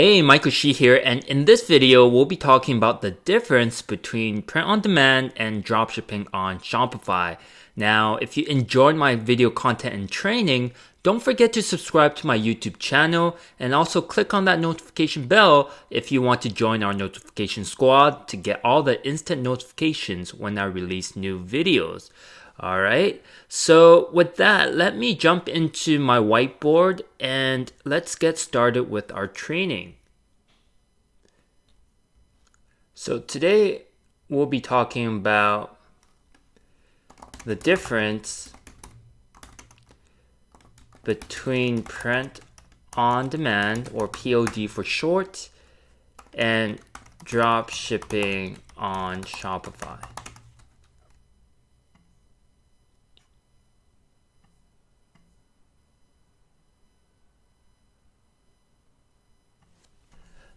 Hey, Michael Shih here, and in this video, we'll be talking about the difference between print-on-demand and dropshipping on Shopify. Now, if you enjoyed my video content and training, don't forget to subscribe to my YouTube channel and also click on that notification bell if you want to join our notification squad to get all the instant notifications when I release new videos. Alright, so with that, let me jump into my whiteboard and let's get started with our training. So today we'll be talking about the difference between print on demand, or POD for short, and drop shipping on Shopify.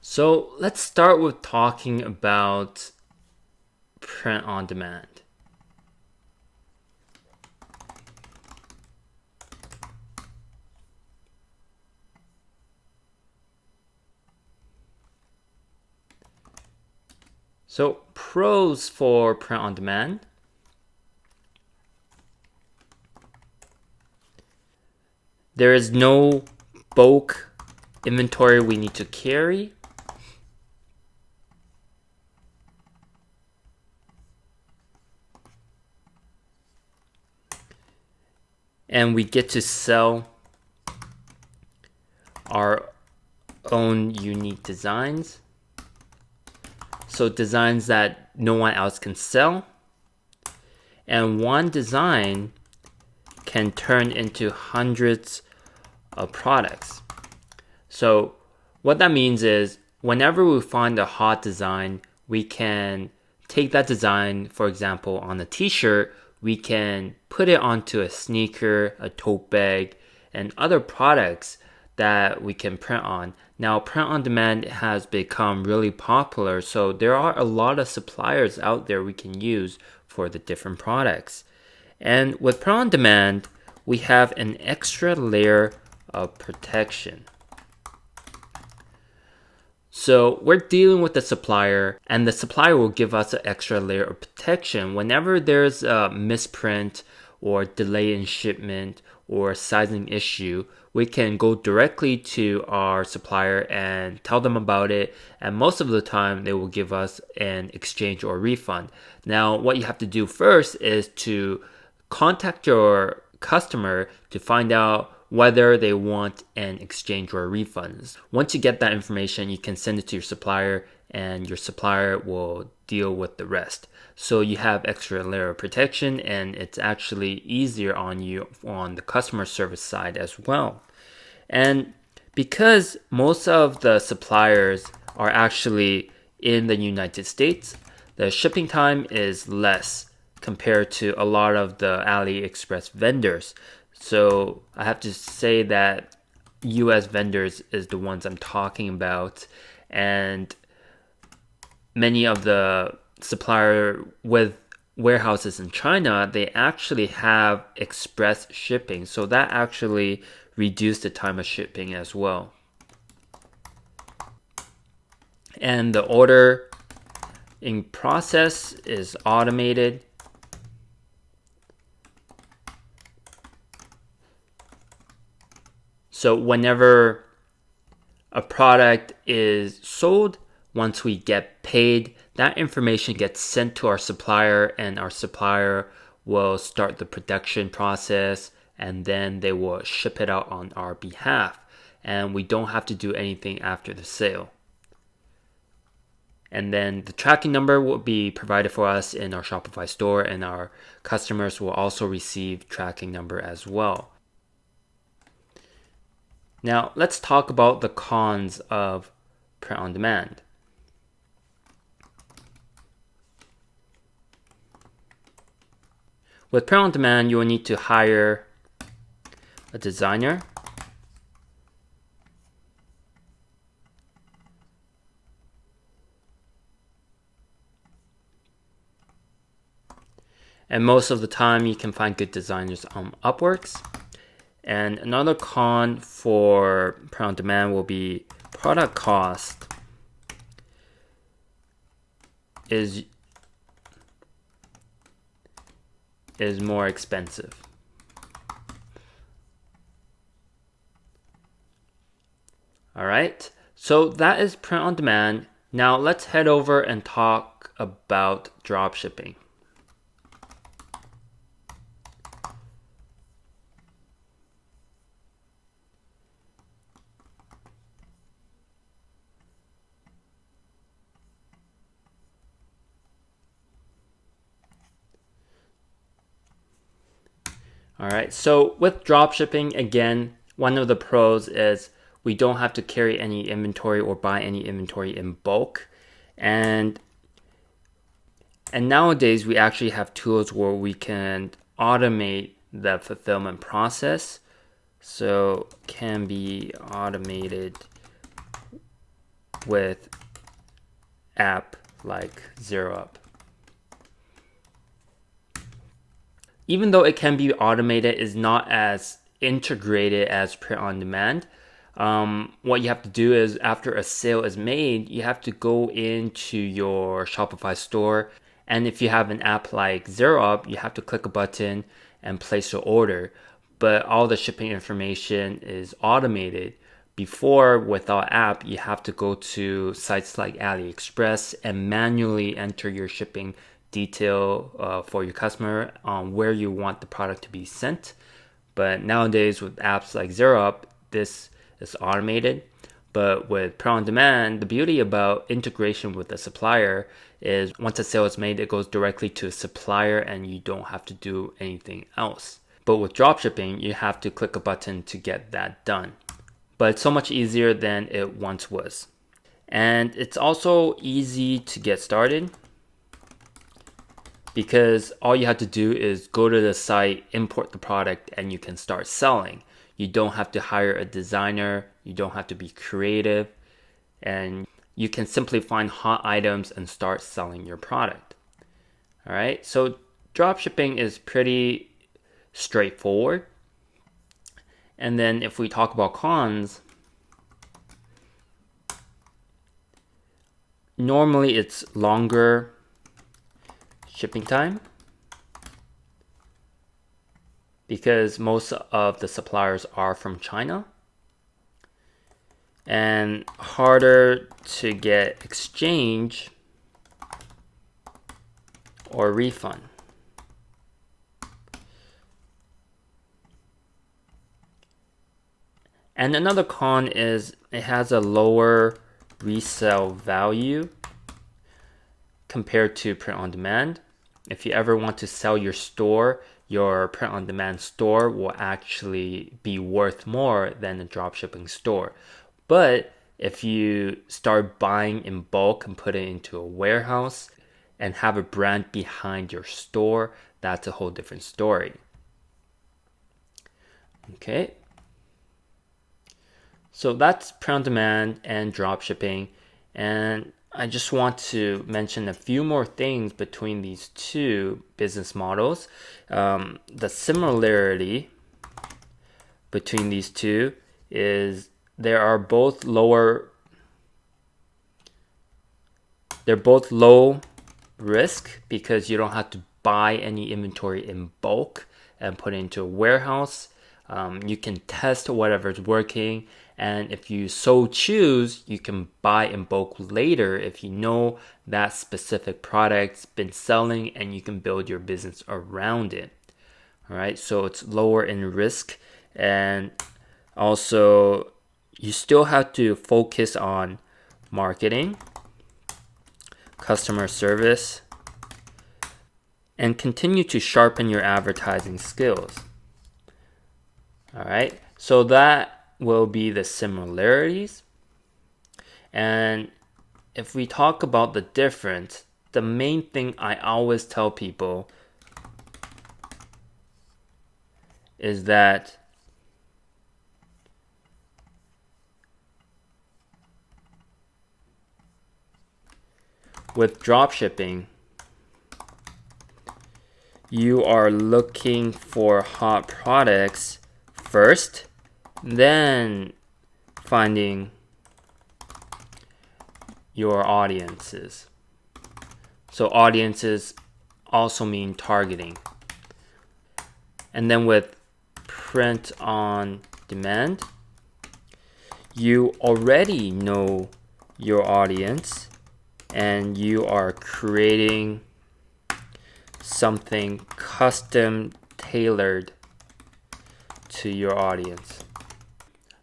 So let's start with talking about print on demand. So pros for print on demand. There is no bulk inventory we need to carry. And we get to sell our own unique designs. So designs that no one else can sell. And one design can turn into hundreds of products. So what that means is whenever we find a hot design, we can take that design, for example, on a t-shirt, we can put it onto a sneaker, a tote bag, and other products that we can print on. Now, print on demand has become really popular, so there are a lot of suppliers out there we can use for the different products. And with print on demand, we have an extra layer of protection. So we're dealing with the supplier, and the supplier will give us an extra layer of protection. Whenever there's a misprint or delay in shipment or sizing issue, we can go directly to our supplier and tell them about it. And most of the time, they will give us an exchange or refund. Now, what you have to do first is to contact your customer to find out whether they want an exchange or a refund. Once you get that information, you can send it to your supplier, and your supplier will deal with the rest. So you have extra layer of protection, and it's actually easier on you on the customer service side as well. And because most of the suppliers are actually in the United States, the shipping time is less compared to a lot of the AliExpress vendors. So I have to say that US vendors is the ones I'm talking about, and many of the supplier with warehouses in China, they actually have express shipping. So that actually reduced the time of shipping as well. And the ordering process is automated. So whenever a product is sold, once we get paid, that information gets sent to our supplier, and our supplier will start the production process, and then they will ship it out on our behalf. And we don't have to do anything after the sale. And then the tracking number will be provided for us in our Shopify store, and our customers will also receive tracking number as well. Now, let's talk about the cons of print on demand. With print on demand, you will need to hire a designer, and most of the time you can find good designers on Upworks. And another con for print on demand will be product cost is more expensive. All right, so that is print on demand. Now let's head over and talk about dropshipping. All right, so with dropshipping, again, one of the pros is we don't have to carry any inventory or buy any inventory in bulk. And nowadays, we actually have tools where we can automate the fulfillment process. So can be automated with app like ZeroUp. Even though it can be automated, it's not as integrated as print on demand. What you have to do is after a sale is made, you have to go into your Shopify store. And if you have an app like ZeroUp, you have to click a button and place your order. But all the shipping information is automated. Before, without app, you have to go to sites like AliExpress and manually enter your shipping detail for your customer on where you want the product to be sent. But nowadays with apps like ZeroUp, this is automated. But with print on demand, the beauty about integration with the supplier is once a sale is made, it goes directly to a supplier and you don't have to do anything else. But with dropshipping, you have to click a button to get that done. But it's so much easier than it once was. And it's also easy to get started because all you have to do is go to the site, import the product, and you can start selling. You don't have to hire a designer, you don't have to be creative, and you can simply find hot items and start selling your product. All right, so dropshipping is pretty straightforward. And then if we talk about cons, normally it's longer shipping time because most of the suppliers are from China, and harder to get exchange or refund. And another con is it has a lower resale value compared to print on demand. If you ever want to sell your store, your print on demand store will actually be worth more than a dropshipping store. But if you start buying in bulk and put it into a warehouse and have a brand behind your store, that's a whole different story. Okay. So that's print on demand and dropshipping. And I just want to mention a few more things between these two business models. The similarity between these two is they're both low risk because you don't have to buy any inventory in bulk and put it into a warehouse. You can test whatever's working, and if you so choose, you can buy in bulk later if you know that specific product's been selling and you can build your business around it. All right, so it's lower in risk, and also you still have to focus on marketing, customer service, and continue to sharpen your advertising skills. All right, so that will be the similarities. And if we talk about the difference, the main thing I always tell people is that with dropshipping, you are looking for hot products first, then finding your audiences. So audiences also mean targeting. And then with print on demand, you already know your audience and you are creating something custom tailored to your audience.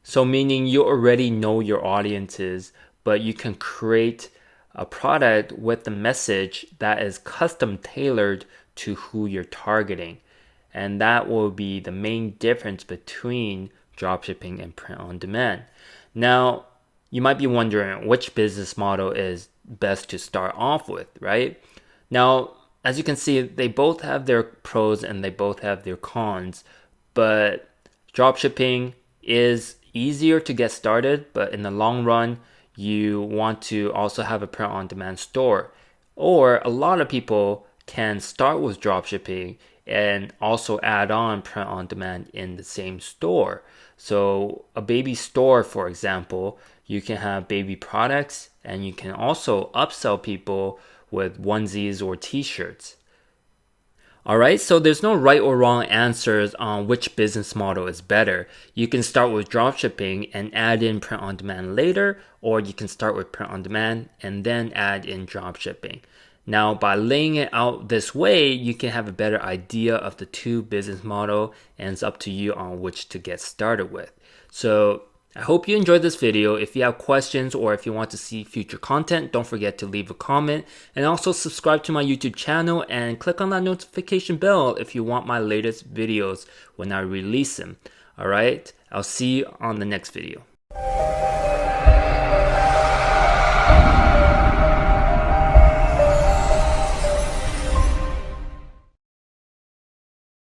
So meaning you already know your audiences, but you can create a product with a message that is custom tailored to who you're targeting. And that will be the main difference between dropshipping and print on demand. Now, you might be wondering which business model is best to start off with, right? Now, as you can see, they both have their pros and they both have their cons, but dropshipping is easier to get started, but in the long run, you want to also have a print on demand store. Or a lot of people can start with dropshipping and also add on print on demand in the same store. So a baby store, for example, you can have baby products and you can also upsell people with onesies or t-shirts. Alright, so there's no right or wrong answers on which business model is better. You can start with dropshipping and add in print on demand later, or you can start with print on demand and then add in dropshipping. Now, by laying it out this way, you can have a better idea of the two business model, and it's up to you on which to get started with. So I hope you enjoyed this video. If you have questions or if you want to see future content, don't forget to leave a comment and also subscribe to my YouTube channel and click on that notification bell if you want my latest videos when I release them. All right, I'll see you on the next video.